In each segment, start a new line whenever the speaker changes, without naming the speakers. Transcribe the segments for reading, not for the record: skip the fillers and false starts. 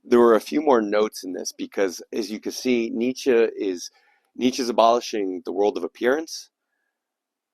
There were a few more notes in this because, as you can see, Nietzsche's abolishing the world of appearance,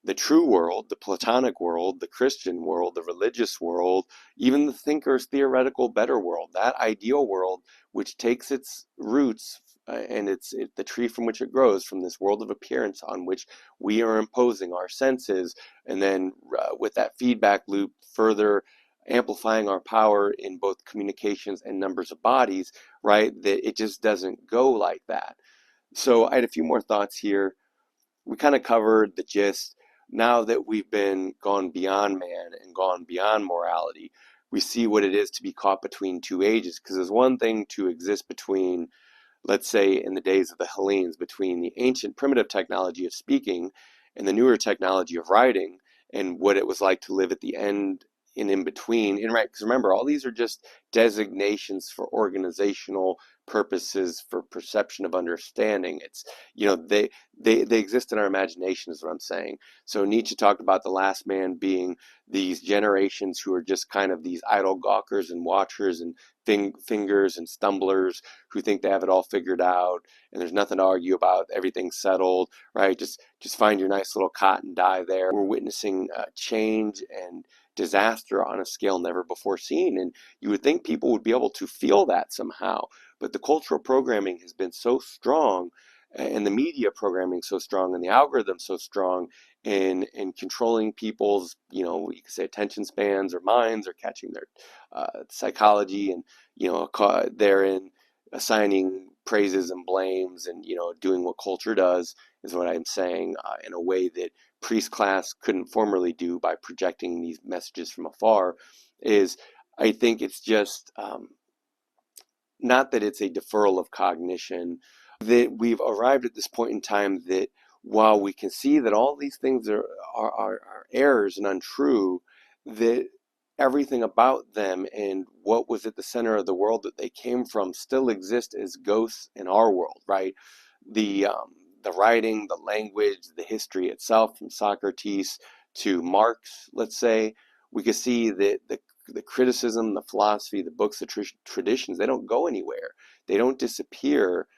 the true world, the Platonic world, the Christian world, the religious world, even the thinker's theoretical better world, that ideal world, which takes its roots and the tree from which it grows, from this world of appearance on which we are imposing our senses, and then with that feedback loop, further amplifying our power in both communications and numbers of bodies, right? That it just doesn't go like that. So I had a few more thoughts here. We kind of covered the gist. Now that we've been gone beyond man and gone beyond morality, we see what it is to be caught between two ages. Because there's one thing to exist between, let's say, in the days of the Hellenes, between the ancient primitive technology of speaking and the newer technology of writing, and what it was like to live at the end and in between. And right, because remember, all these are just designations for organizational purposes, for perception of understanding. It's, they exist in our imagination, is what I'm saying. So Nietzsche talked about the last man being these generations who are just kind of these idle gawkers and watchers and fingers and stumblers who think they have it all figured out and there's nothing to argue about, everything's settled, right? Just find your nice little cot and die there. We're witnessing change and disaster on a scale never before seen, and you would think people would be able to feel that somehow, but the cultural programming has been so strong, and the media programming so strong, and the algorithm so strong in controlling people's, you could say attention spans or minds, or catching their psychology, and therein assigning praises and blames, and doing what culture does, is what I'm saying, in a way that priest class couldn't formerly do by projecting these messages from afar. Is, I think it's just not that it's a deferral of cognition, that we've arrived at this point in time that while we can see that all these things are errors and untrue, that everything about them and what was at the center of the world that they came from still exist as ghosts in our world, right? The writing, the language, the history itself, from Socrates to Marx, let's say, we could see that the criticism, the philosophy, the books, the traditions, they don't go anywhere. They don't disappear.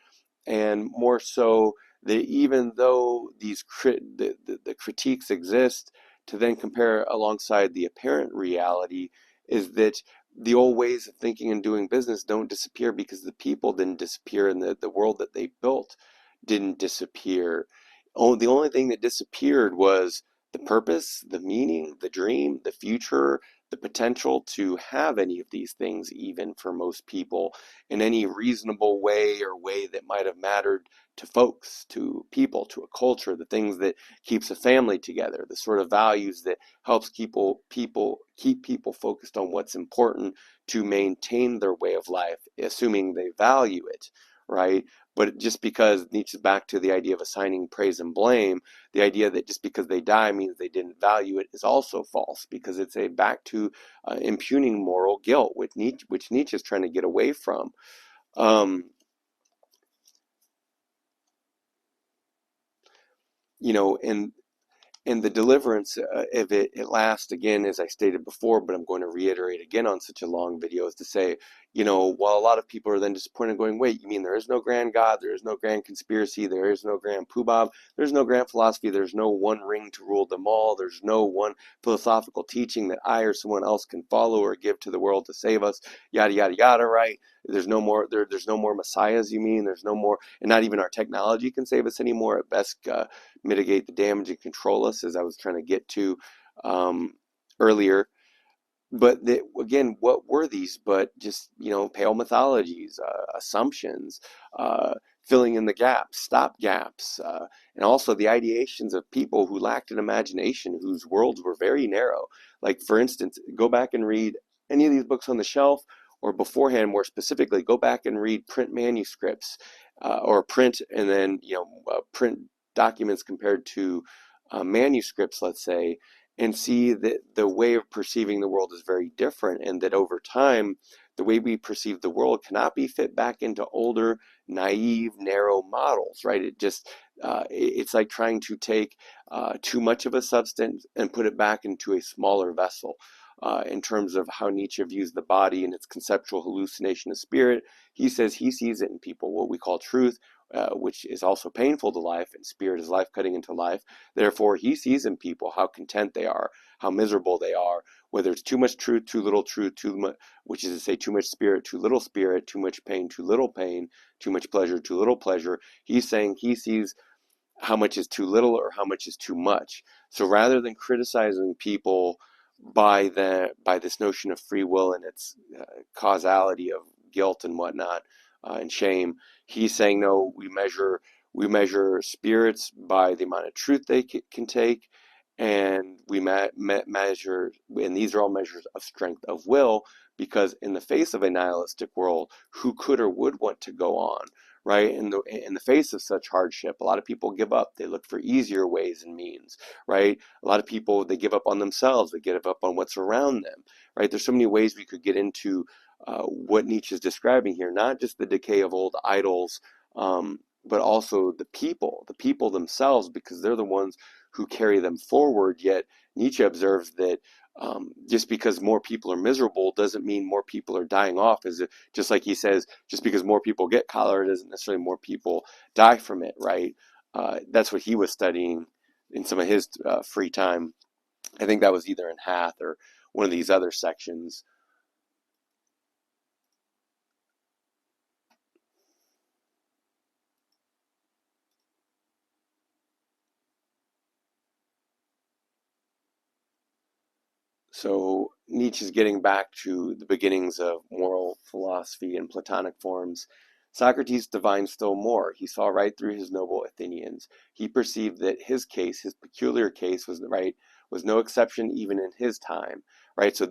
And more so, that even though the critiques exist, to then compare alongside the apparent reality, is that the old ways of thinking and doing business don't disappear because the people didn't disappear, and the world that they built didn't disappear. Oh, the only thing that disappeared was the purpose, the meaning, the dream, the future, the potential to have any of these things, even for most people, in any reasonable way or way that might have mattered to folks, to people, to a culture, the things that keeps a family together, the sort of values that helps keep people focused on what's important to maintain their way of life, assuming they value it, right? But just because Nietzsche's back to the idea of assigning praise and blame, the idea that just because they die means they didn't value it is also false, because it's a back to impugning moral guilt, which Nietzsche is trying to get away from. Um, and the deliverance of it at last, again, as I stated before, but I'm going to reiterate again on such a long video, is to say, while a lot of people are then disappointed, going, wait, you mean there is no grand God, there is no grand conspiracy, there is no grand poobah, there's no grand philosophy, there's no one ring to rule them all, there's no one philosophical teaching that I or someone else can follow or give to the world to save us, yada, yada, yada, right? There's no more, there's no more messiahs, you mean? There's no more, and not even our technology can save us anymore. At best, mitigate the damage and control us, as I was trying to get to earlier. But again, what were these but just, pale mythologies, assumptions, filling in the gaps, stop gaps, and also the ideations of people who lacked an imagination, whose worlds were very narrow. Like, for instance, go back and read any of these books on the shelf, or beforehand, more specifically, go back and read print manuscripts, or print, and then, print documents compared to manuscripts, let's say, and see that the way of perceiving the world is very different, and that over time, the way we perceive the world cannot be fit back into older, naive, narrow models, right? It's like trying to take too much of a substance and put it back into a smaller vessel. in terms of how Nietzsche views the body and its conceptual hallucination of spirit. He says he sees it in people, what we call truth, which is also painful to life, and spirit is life cutting into life. Therefore, he sees in people how content they are, how miserable they are, whether it's too much truth, too little truth, too much, which is to say too much spirit, too much pain, too little pain, too much pleasure, too little pleasure. He's saying he sees how much is too little or how much is too much. So rather than criticizing people by this notion of free will and its causality of guilt and whatnot, and shame, he's saying no. We measure spirits by the amount of truth they can take, and we measure, and these are all measures of strength of will, because in the face of a nihilistic world, who could or would want to go on? Right? In the face of such hardship, a lot of people give up. They look for easier ways and means, right? A lot of people, they give up on themselves. They give up on what's around them, right? There's so many ways we could get into what Nietzsche is describing here, not just the decay of old idols, but also the people themselves, because they're the ones who carry them forward. Yet Nietzsche observes that just because more people are miserable doesn't mean more people are dying off. Just like he says, just because more people get cholera doesn't necessarily more people die from it, right? That's what he was studying in some of his free time. I think that was either in Hath or one of these other sections. So Nietzsche's getting back to the beginnings of moral philosophy in Platonic forms. Socrates divined still more. He saw right through his noble Athenians. He perceived that his case, his peculiar case, was no exception even in his time. Right. So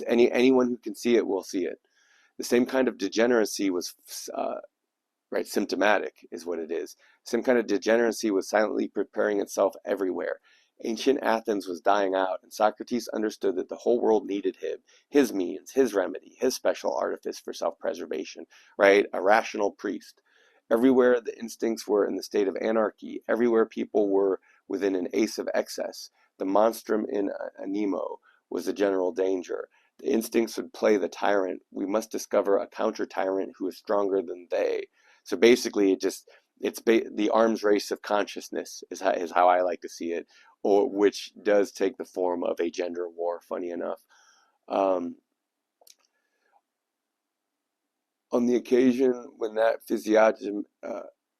anyone who can see it will see it. The same kind of degeneracy was right? Symptomatic is what it is. Some kind of degeneracy was silently preparing itself everywhere. Ancient Athens was dying out, and Socrates understood that the whole world needed him, his means, his remedy, his special artifice for self-preservation, right? A rational priest. Everywhere the instincts were in the state of anarchy, everywhere people were within an ace of excess, the monstrum in animo was the general danger. The instincts would play the tyrant. We must discover a counter-tyrant who is stronger than they. So basically, the arms race of consciousness is how I like to see it, or which does take the form of a gender war. Funny enough, um, on the occasion when that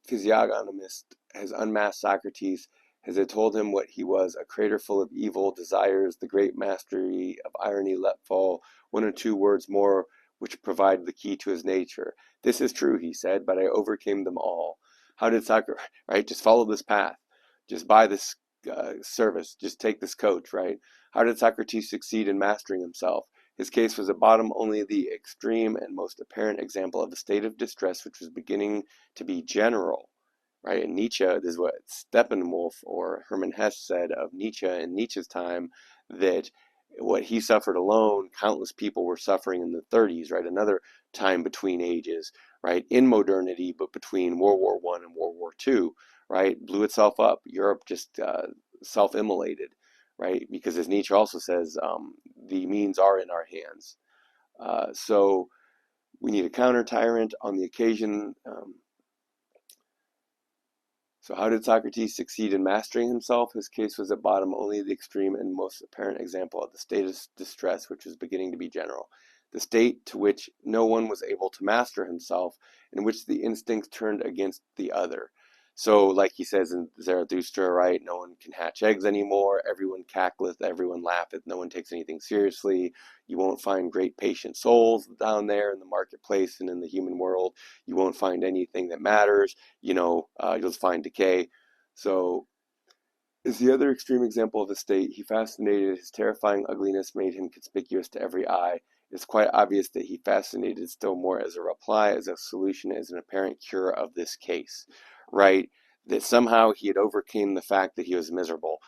physiognomist has unmasked Socrates, has it told him what he was, a crater full of evil desires, the great mastery of irony let fall one or two words more which provide the key to his nature. This is true, he said, but I overcame them all. How did Socrates, right? Just follow this path. Just buy this service. Just take this coach, right? How did Socrates succeed in mastering himself? His case was at bottom only the extreme and most apparent example of a state of distress which was beginning to be general, right? And Nietzsche, this is what Steppenwolf or Hermann Hesse said of Nietzsche in Nietzsche's time, that what he suffered alone, countless people were suffering in the 30s, right? Another time between ages, right? In modernity, but between World War I and World War II, right? Blew itself up. Europe just self-immolated, right? Because as Nietzsche also says, the means are in our hands. So we need a counter tyrant on the occasion. So how did Socrates succeed in mastering himself? His case was at bottom only the extreme and most apparent example of the state of distress which was beginning to be general. The state to which no one was able to master himself, in which the instincts turned against the other. So, like he says in Zarathustra, right? No one can hatch eggs anymore. Everyone cackleth, everyone laugheth. No one takes anything seriously. You won't find great patient souls down there in the marketplace and in the human world. You won't find anything that matters. You'll find decay. So, is the other extreme example of a state. He fascinated, his terrifying ugliness made him conspicuous to every eye. It's quite obvious that he fascinated still more as a reply, as a solution, as an apparent cure of this case, right? That somehow he had overcame the fact that he was miserable.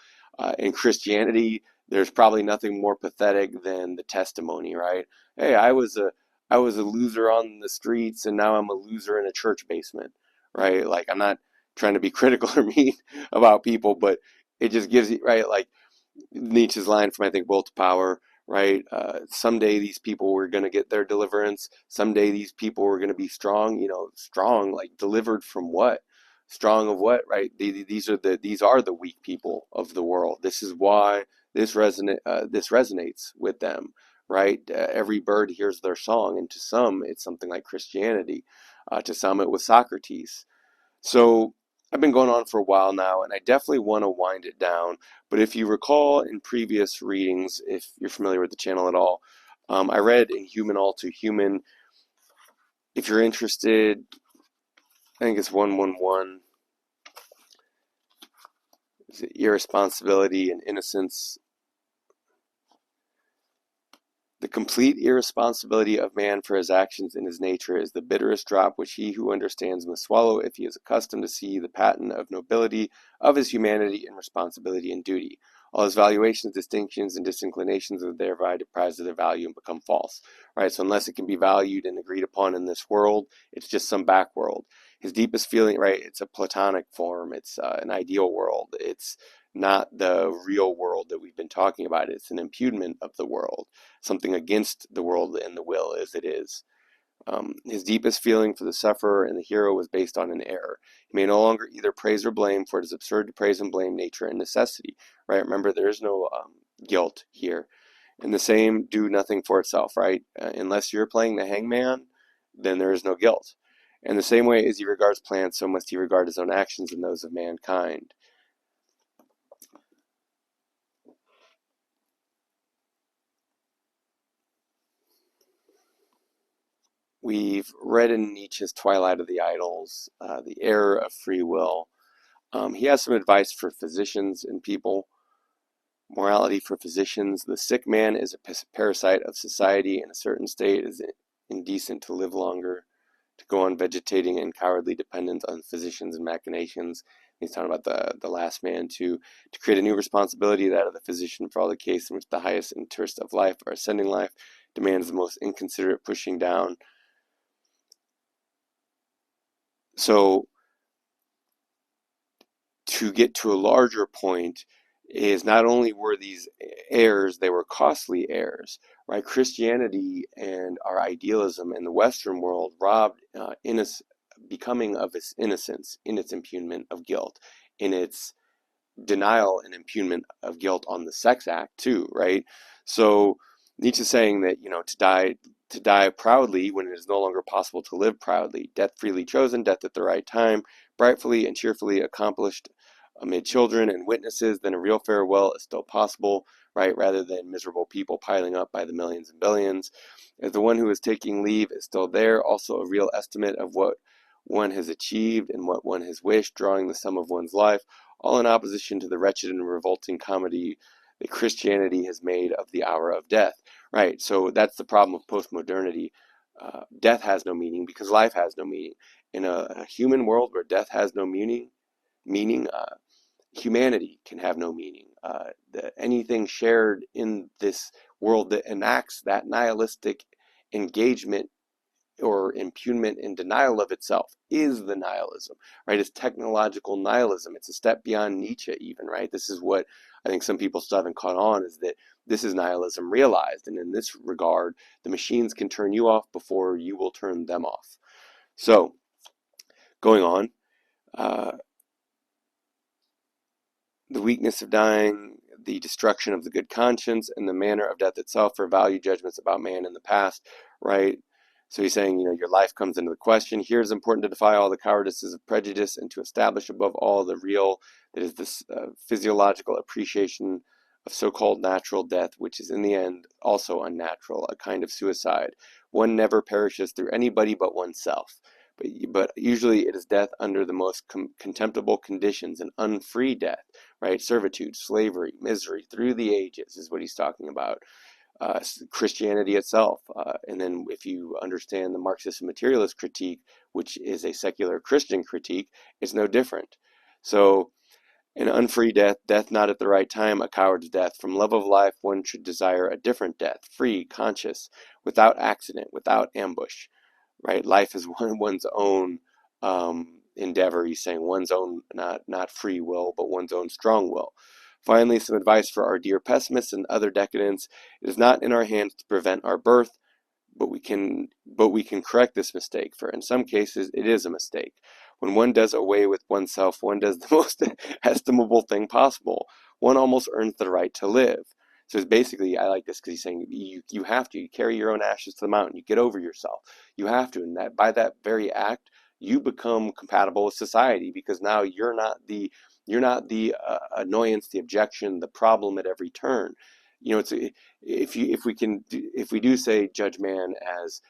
In Christianity, there's probably nothing more pathetic than the testimony, right? Hey, I was a loser on the streets, and now I'm a loser in a church basement, right? Like, I'm not trying to be critical or mean about people, but it just gives you, right, like Nietzsche's line from, I think, Will to Power, right? Someday these people were going to get their deliverance. Someday these people were going to be strong, strong, like delivered from what? Strong of what, right? These are the weak people of the world. This is why this resonates with them, right? Every bird hears their song, and to some it's something like Christianity. To some it was Socrates. So I've been going on for a while now, and I definitely want to wind it down. But if you recall in previous readings, if you're familiar with the channel at all, I read In Human All Too Human. If you're interested, I think it's 111. Is it Irresponsibility and Innocence? The complete irresponsibility of man for his actions and his nature is the bitterest drop which he who understands must swallow if he is accustomed to see the patent of nobility of his humanity and responsibility and duty. All his valuations, distinctions, and disinclinations are thereby deprived of their value and become false. Right? So unless it can be valued and agreed upon in this world, it's just some back world. His deepest feeling, right? It's a platonic form. It's an ideal world. It's not the real world that we've been talking about. It's an impugnment of the world, something against the world and the will as it is. His deepest feeling for the sufferer and the hero was based on an error. He may no longer either praise or blame, for it is absurd to praise and blame nature and necessity. Right? Remember, there is no guilt here. And the same, do nothing for itself. Right? Unless you're playing the hangman, then there is no guilt. And the same way as he regards plants, so must he regard his own actions and those of mankind. We've read in Nietzsche's Twilight of the Idols, the error of free will. He has some advice for physicians and people. Morality for physicians. The sick man is a parasite of society. In a certain state, it is indecent to live longer, to go on vegetating and cowardly dependence on physicians and machinations. He's talking about the last man to create a new responsibility, that of the physician, for all the case in which the highest interest of life or ascending life demands the most inconsiderate pushing down. So to get to a larger point is not only were these errors, they were costly errors, right? Christianity and our idealism in the Western world robbed becoming of its innocence, in its impugnment of guilt, in its denial and impugnment of guilt on the sex act too, right? So Nietzsche's saying that, to die proudly when it is no longer possible to live proudly. Death freely chosen, death at the right time, brightfully and cheerfully accomplished amid children and witnesses, then a real farewell is still possible, right? Rather than miserable people piling up by the millions and billions. As the one who is taking leave is still there, also a real estimate of what one has achieved and what one has wished, drawing the sum of one's life, all in opposition to the wretched and revolting comedy that Christianity has made of the hour of death. Right, so that's the problem of postmodernity. Death has no meaning because life has no meaning. In a human world where death has no meaning, humanity can have no meaning. Anything shared in this world that enacts that nihilistic engagement or impugnment and denial of itself is the nihilism, right? It's technological nihilism. It's a step beyond Nietzsche even, right? This is what I think some people still haven't caught on, is that this is nihilism realized. And in this regard, the machines can turn you off before you will turn them off. So going on, uh, the weakness of dying, the destruction of the good conscience, and the manner of death itself are value judgments about man in the past, right? So he's saying, your life comes into the question. Here it's important to defy all the cowardices of prejudice and to establish above all the real, that is this physiological appreciation of so-called natural death, which is in the end also unnatural, a kind of suicide. One never perishes through anybody but oneself. But usually it is death under the most contemptible conditions, an unfree death, right? Servitude, slavery, misery through the ages is what he's talking about. Christianity itself. And then if you understand the Marxist and materialist critique, which is a secular Christian critique, it's no different. So an unfree death, death not at the right time, a coward's death. From love of life, one should desire a different death, free, conscious, without accident, without ambush, right? Life is one's own endeavor. He's saying one's own, not free will, but one's own strong will. Finally, some advice for our dear pessimists and other decadents. It is not in our hands to prevent our birth, but we can correct this mistake, for in some cases it is a mistake. When one does away with oneself, one does the most estimable thing possible. One almost earns the right to live. So it's basically, I like this because he's saying you have to, you carry your own ashes to the mountain, you get over yourself. You have to, and that by that very act, you become compatible with society, because now you're not the annoyance, the objection, the problem at every turn. It's if we do say judge man as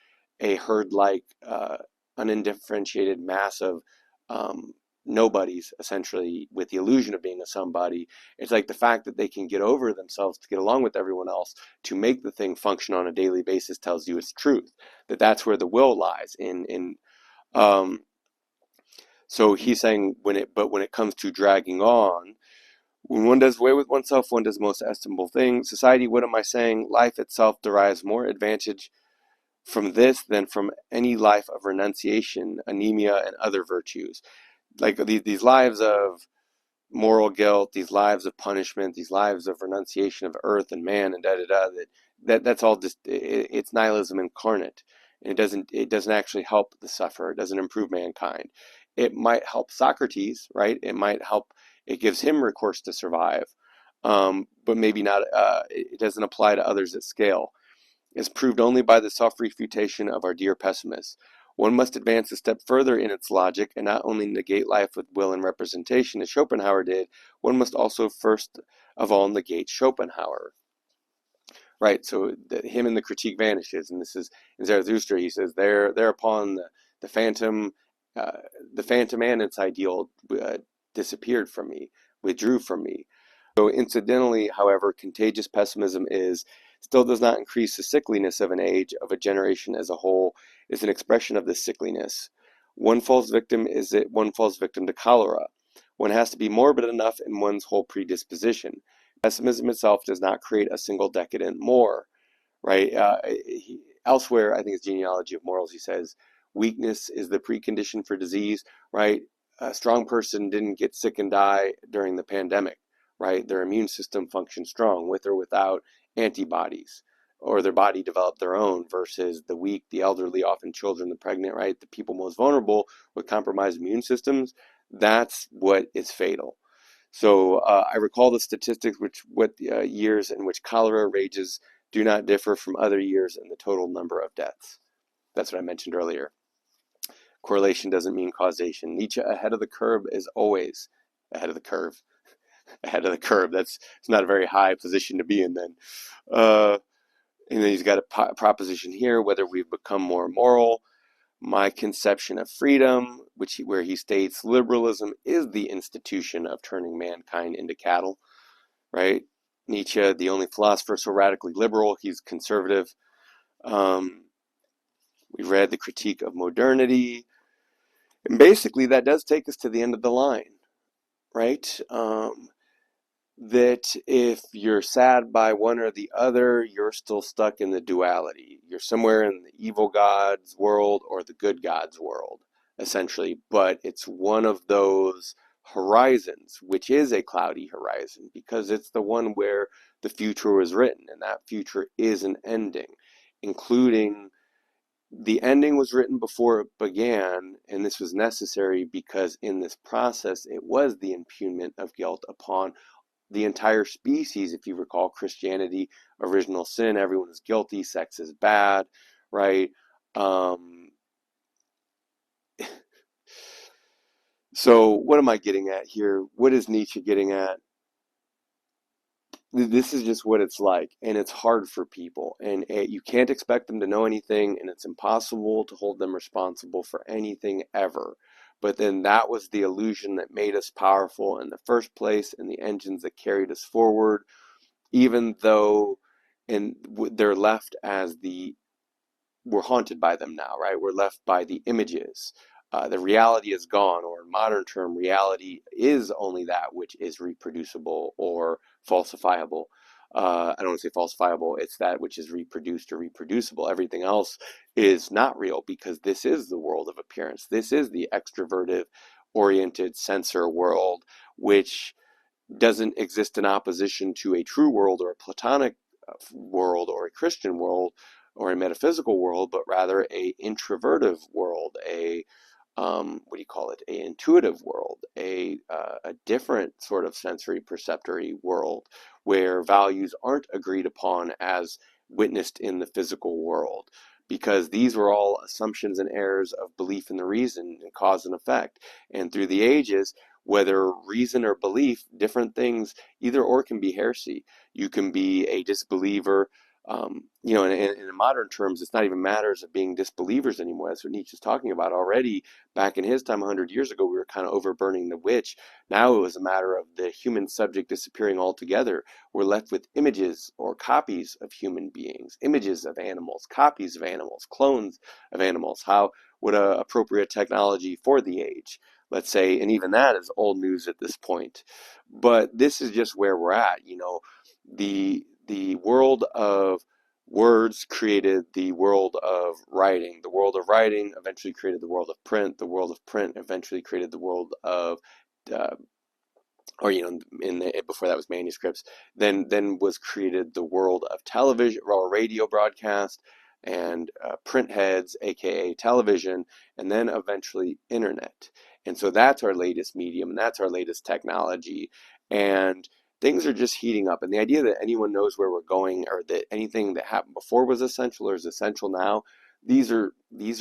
a herd-like, unindifferentiated mass of um, nobodies, essentially, with the illusion of being a somebody, it's like the fact that they can get over themselves to get along with everyone else to make the thing function on a daily basis tells you its truth. That's where the will lies in. Um, so he's saying when it comes to dragging on, when one does away with oneself, one does the most estimable thing. Society, what am I saying? Life itself derives more advantage from this than from any life of renunciation, anemia, and other virtues. Like these lives of moral guilt, these lives of punishment, these lives of renunciation of earth and man and da da da. That's all just it's nihilism incarnate. And it doesn't actually help the sufferer. It doesn't improve mankind. It might help Socrates, right? It might help. It gives him recourse to survive, but maybe not. It doesn't apply to others at scale. Is proved only by the self-refutation of our dear pessimists. One must advance a step further in its logic and not only negate life with will and representation, as Schopenhauer did, one must also first of all negate Schopenhauer. Right, so him and the critique vanishes, and this is in Zarathustra. He says, thereupon the phantom, uh, the phantom and its ideal disappeared from me, withdrew from me. So incidentally, however, contagious pessimism still does not increase the sickliness of an age, of a generation as a whole. It is an expression of this sickliness. One falls victim to cholera. One has to be morbid enough in one's whole predisposition. Pessimism itself does not create a single decadent more, right? Elsewhere, I think it's Genealogy of Morals, he says, weakness is the precondition for disease, right? A strong person didn't get sick and die during the pandemic, right? Their immune system functioned strong with or without antibodies, or their body developed their own, versus the weak, the elderly, often children, the pregnant, right? The people most vulnerable with compromised immune systems, that's what is fatal. So I recall the statistics, years in which cholera rages do not differ from other years in the total number of deaths. That's what I mentioned earlier. Correlation doesn't mean causation. Nietzsche, ahead of the curve, is always ahead of the curve. Ahead of the curve. It's not a very high position to be in then. And then he's got a proposition here, whether we've become more moral. My conception of freedom, where he states liberalism is the institution of turning mankind into cattle, right? Nietzsche, the only philosopher so radically liberal, he's conservative. Um, we read the critique of modernity. And basically, that does take us to the end of the line, right? That if you're sad by one or the other, you're still stuck in the duality. You're somewhere in the evil God's world or the good God's world, essentially. But it's one of those horizons, which is a cloudy horizon, because it's the one where the future was written, and that future is an ending, including the ending was written before it began, and this was necessary because in this process it was the impugnment of guilt upon the entire species. If you recall Christianity, original sin, everyone is guilty, sex is bad, right? Um, so what am I getting at here? What is Nietzsche getting at? This is just what it's like, and it's hard for people, and you can't expect them to know anything, and it's impossible to hold them responsible for anything ever. But then that was the illusion that made us powerful in the first place, and the engines that carried us forward, even though and they're left as we're haunted by them now, right? We're left by the images. The reality is gone, or in modern term, reality is only that which is reproducible or falsifiable. I don't want to say falsifiable, it's that which is reproduced or reproducible. Everything else is not real, because this is the world of appearance. This is the extroverted, oriented sensor world, which doesn't exist in opposition to a true world or a Platonic world or a Christian world or a metaphysical world, but rather a introvertive world, a what do you call it? A intuitive world, a different sort of sensory perceptory world where values aren't agreed upon as witnessed in the physical world. Because these were all assumptions and errors of belief in the reason and cause and effect. And through the ages, whether reason or belief, different things, either or can be heresy. You can be a disbeliever. In modern terms, it's not even matters of being disbelievers anymore. That's what Nietzsche's talking about already. Back in his time, 100 years ago, we were kind of overburning the witch. Now it was a matter of the human subject disappearing altogether. We're left with images or copies of human beings, images of animals, copies of animals, clones of animals. How would appropriate technology for the age? Let's say, and even that is old news at this point. But this is just where we're at. The world of words created the world of writing. The world of writing eventually created the world of print. The world of print eventually created the world of uh, before that was manuscripts. Then was created the world of television or radio broadcast and print heads, aka television, and then eventually internet. And so that's our latest medium, and that's our latest technology. And things are just heating up. And the idea that anyone knows where we're going, or that anything that happened before was essential or is essential now, these are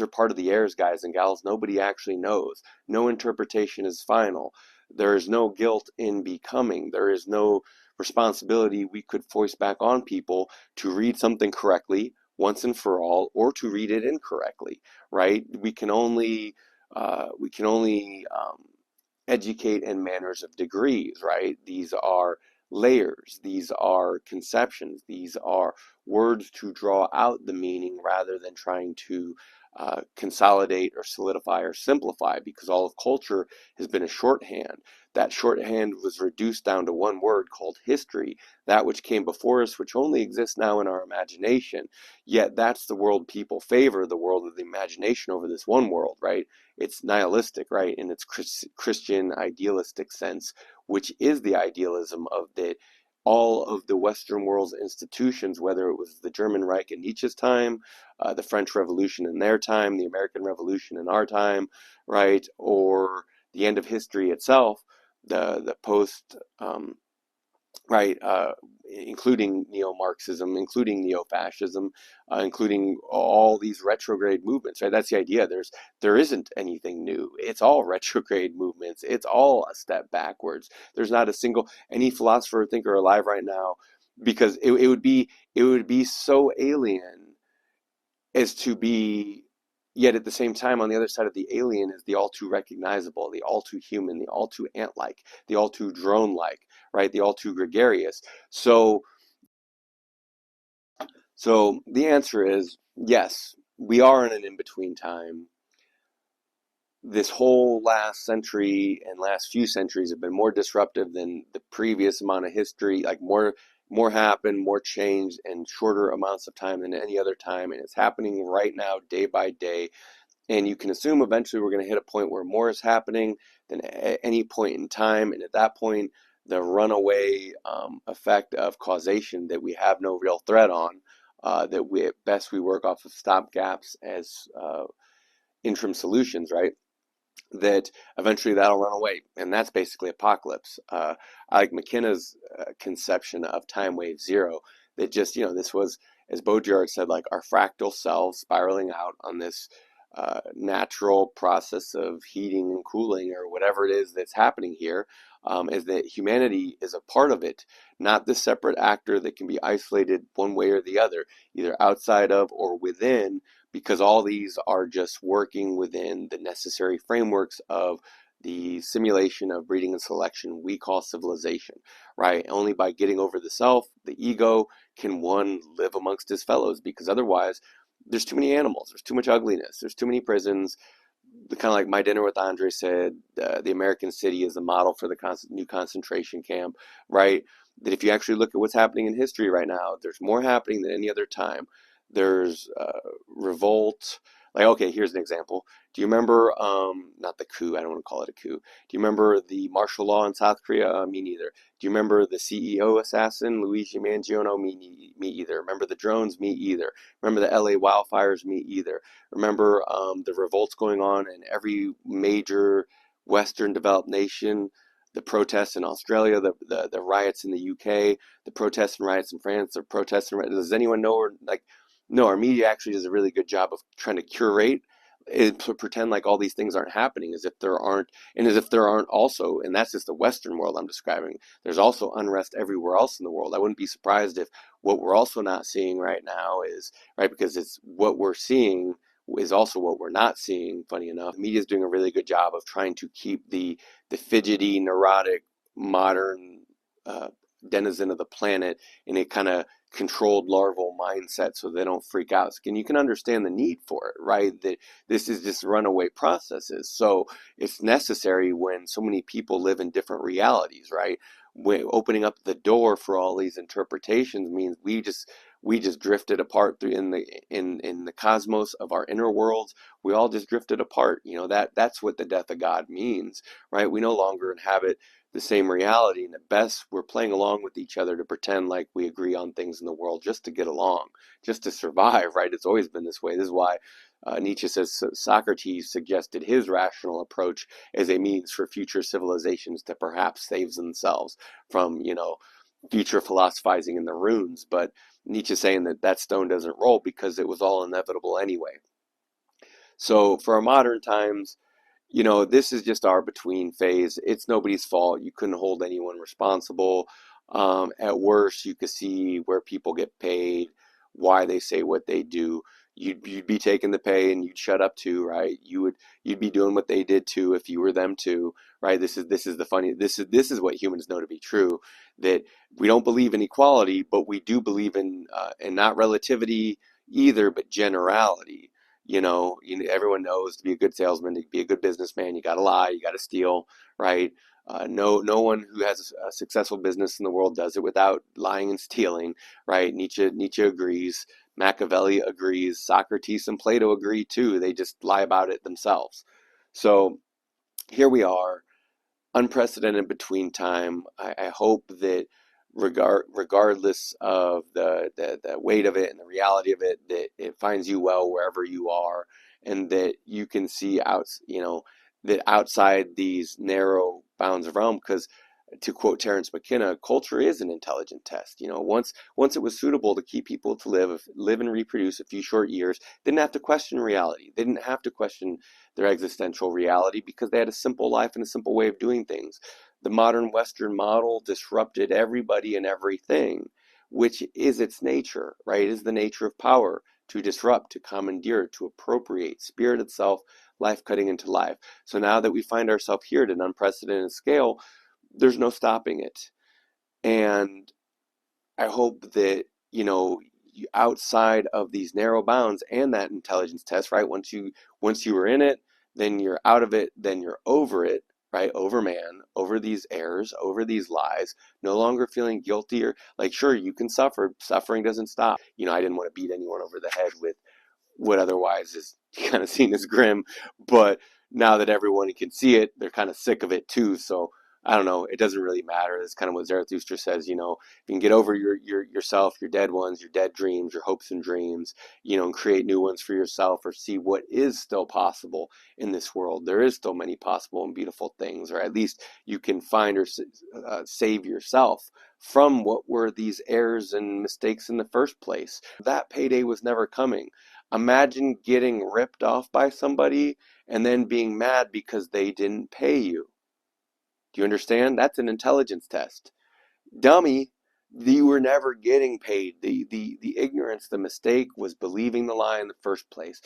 part of the errors, guys and gals. Nobody actually knows. No interpretation is final. There is no guilt in becoming. There is no responsibility we could voice back on people to read something correctly once and for all, or to read it incorrectly, right? We can only educate in manners of degrees, right? These are layers, these are conceptions, these are words to draw out the meaning rather than trying to consolidate or solidify or simplify, because all of culture has been a shorthand. That shorthand was reduced down to one word called history, that which came before us, which only exists now in our imagination. Yet that's the world people favor, the world of the imagination over this one world, right? It's nihilistic, right, in its Christian idealistic sense, which is the idealism of that all of the Western world's institutions, whether it was the German Reich in Nietzsche's time, the French Revolution in their time, the American Revolution in our time, right, or the end of history itself, the post right, including neo-Marxism, including neo-fascism, including all these retrograde movements, right? That's the idea. There isn't anything new. It's all retrograde movements. It's all a step backwards. There's not a single any philosopher or thinker alive right now, because it would be so alien as to be, yet at the same time on the other side of the alien is the all too recognizable, the all too human, the all too ant-like, the all too drone-like, right? The all too gregarious. So the answer is yes, we are in an in-between time. This whole last century and last few centuries have been more disruptive than the previous amount of history. Like more happened, more changed in shorter amounts of time than any other time, and it's happening right now, day by day. And you can assume eventually we're going to hit a point where more is happening than at any point in time. And at that point, the runaway effect of causation that we have no real threat on, that we at best we work off of stopgaps as interim solutions, right? That eventually that'll run away, and that's basically apocalypse. I like McKenna's conception of time wave zero, that just, this was, as Baudrillard said, like our fractal selves spiraling out on this natural process of heating and cooling, or whatever it is that's happening here, is that humanity is a part of it, not the separate actor that can be isolated one way or the other, either outside of or within, because all these are just working within the necessary frameworks of the simulation of breeding and selection we call civilization, right? Only by getting over the self, the ego, can one live amongst his fellows, because otherwise there's too many animals, there's too much ugliness, there's too many prisons. The kind of like My Dinner with Andre said, the American city is the model for the new concentration camp, right? That if you actually look at what's happening in history right now, there's more happening than any other time. There's revolt, Like, okay, here's an example. Do you remember, not the coup, I don't want to call it a coup. Do you remember the martial law in South Korea? Me neither. Do you remember the CEO assassin, Luigi Mangione? Me either. Remember the drones? Me either. Remember the LA wildfires? Me either. Remember the revolts going on in every major Western developed nation? The protests in Australia, the riots in the UK, the protests and riots in France, the protests and riots. Does anyone know, or like, no, our media actually does a really good job of trying to curate and to pretend like all these things aren't happening, as if there aren't, and as if there aren't also, and that's just the Western world I'm describing. There's also unrest everywhere else in the world. I wouldn't be surprised if what we're also not seeing right now is, right, because it's what we're seeing is also what we're not seeing, funny enough. The media is doing a really good job of trying to keep the fidgety, neurotic, modern denizen of the planet in a kind of controlled larval mindset so they don't freak out. And you can understand the need for it, right? That this is just runaway processes. So it's necessary when so many people live in different realities, right? When opening up the door for all these interpretations means we just drifted apart through in the cosmos of our inner worlds. We all just drifted apart. That's what the death of God means, right? We no longer inhabit the same reality, and at best we're playing along with each other to pretend like we agree on things in the world just to get along, just to survive, right? It's always been this way. This is why Nietzsche says Socrates suggested his rational approach as a means for future civilizations to perhaps save themselves from future philosophizing in the ruins. But Nietzsche saying that that stone doesn't roll because it was all inevitable anyway. So for our modern times, this is just our between phase. It's nobody's fault. You couldn't hold anyone responsible. At worst, you could see where people get paid, why they say what they do. You'd be taking the pay and you'd shut up too, right? You'd be doing what they did too if you were them too, right? This is the funny. This is what humans know to be true. That we don't believe in equality, but we do believe in not relativity either, but generality. Everyone knows to be a good salesman, to be a good businessman, you got to lie, you got to steal, right? No one who has a successful business in the world does it without lying and stealing, right? Nietzsche agrees, Machiavelli agrees, Socrates and Plato agree too. They just lie about it themselves. So here we are, unprecedented between time. I hope that regardless of the weight of it and the reality of it, that it finds you well wherever you are, and that you can see that outside these narrow bounds of realm. Because to quote Terence McKenna, culture is an intelligent test. Once it was suitable to keep people to live and reproduce a few short years, they didn't have to question reality. They didn't have to question their existential reality because they had a simple life and a simple way of doing things. The modern Western model disrupted everybody and everything, which is its nature, right? It is the nature of power to disrupt, to commandeer, to appropriate, spirit itself, life cutting into life. So now that we find ourselves here at an unprecedented scale, there's no stopping it. And I hope that, outside of these narrow bounds and that intelligence test, right? Once you were in it, then you're out of it, then you're over it, right? Over man, over these errors, over these lies, no longer feeling guilty or like, sure, you can suffer. Suffering doesn't stop. I didn't want to beat anyone over the head with what otherwise is kind of seen as grim. But now that everyone can see it, they're kind of sick of it too. So I don't know. It doesn't really matter. It's kind of what Zarathustra says. If you can get over yourself, your dead ones, your dead dreams, your hopes and dreams, and create new ones for yourself, or see what is still possible in this world. There is still many possible and beautiful things, or at least you can find or save yourself from what were these errors and mistakes in the first place. That payday was never coming. Imagine getting ripped off by somebody and then being mad because they didn't pay you. Do you understand? That's an intelligence test. Dummy, you were never getting paid. The ignorance, the mistake was believing the lie in the first place.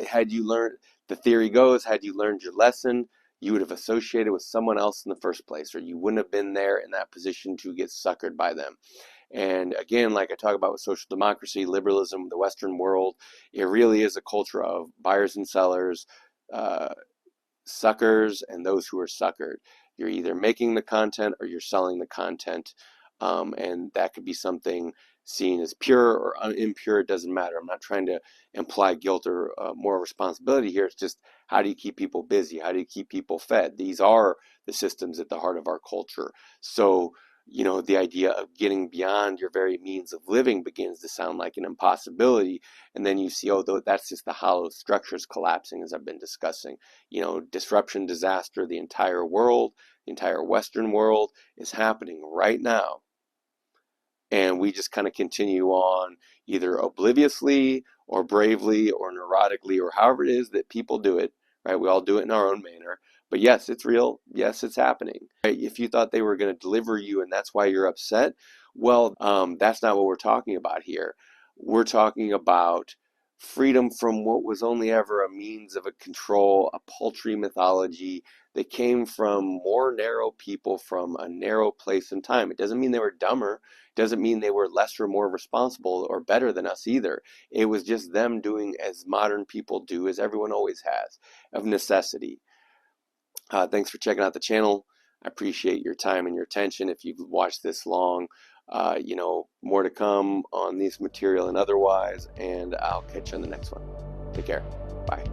Had you learned, the theory goes, had you learned your lesson, you would have associated with someone else in the first place, or you wouldn't have been there in that position to get suckered by them. And again, like I talk about with social democracy, liberalism, the Western world, it really is a culture of buyers and sellers, uh, suckers and those who are suckered. You're either making the content or you're selling the content. And that could be something seen as pure or impure, it doesn't matter. I'm not trying to imply guilt or moral responsibility here. It's just, how do you keep people busy? How do you keep people fed? These are the systems at the heart of our culture. So, you know, the idea of getting beyond your very means of living begins to sound like an impossibility. And then you see, oh, that's just the hollow structures collapsing, as I've been discussing. You know, disruption, disaster, the entire world, the entire Western world is happening right now. And we just kind of continue on either obliviously or bravely or neurotically or however it is that people do it, right? We all do it in our own manner. But yes, it's real. Yes, it's happening. Right? If you thought they were going to deliver you and that's why you're upset, well, that's not what we're talking about here. We're talking about freedom from what was only ever a means of a control, a paltry mythology that came from more narrow people from a narrow place and time. It doesn't mean they were dumber, doesn't mean they were less or more responsible or better than us either. It was just them doing as modern people do, as everyone always has, of necessity. Thanks for checking out the channel. I appreciate your time and your attention. If you've watched this long, you know, more to come on this material and otherwise, and I'll catch you on the next one. Take care. Bye.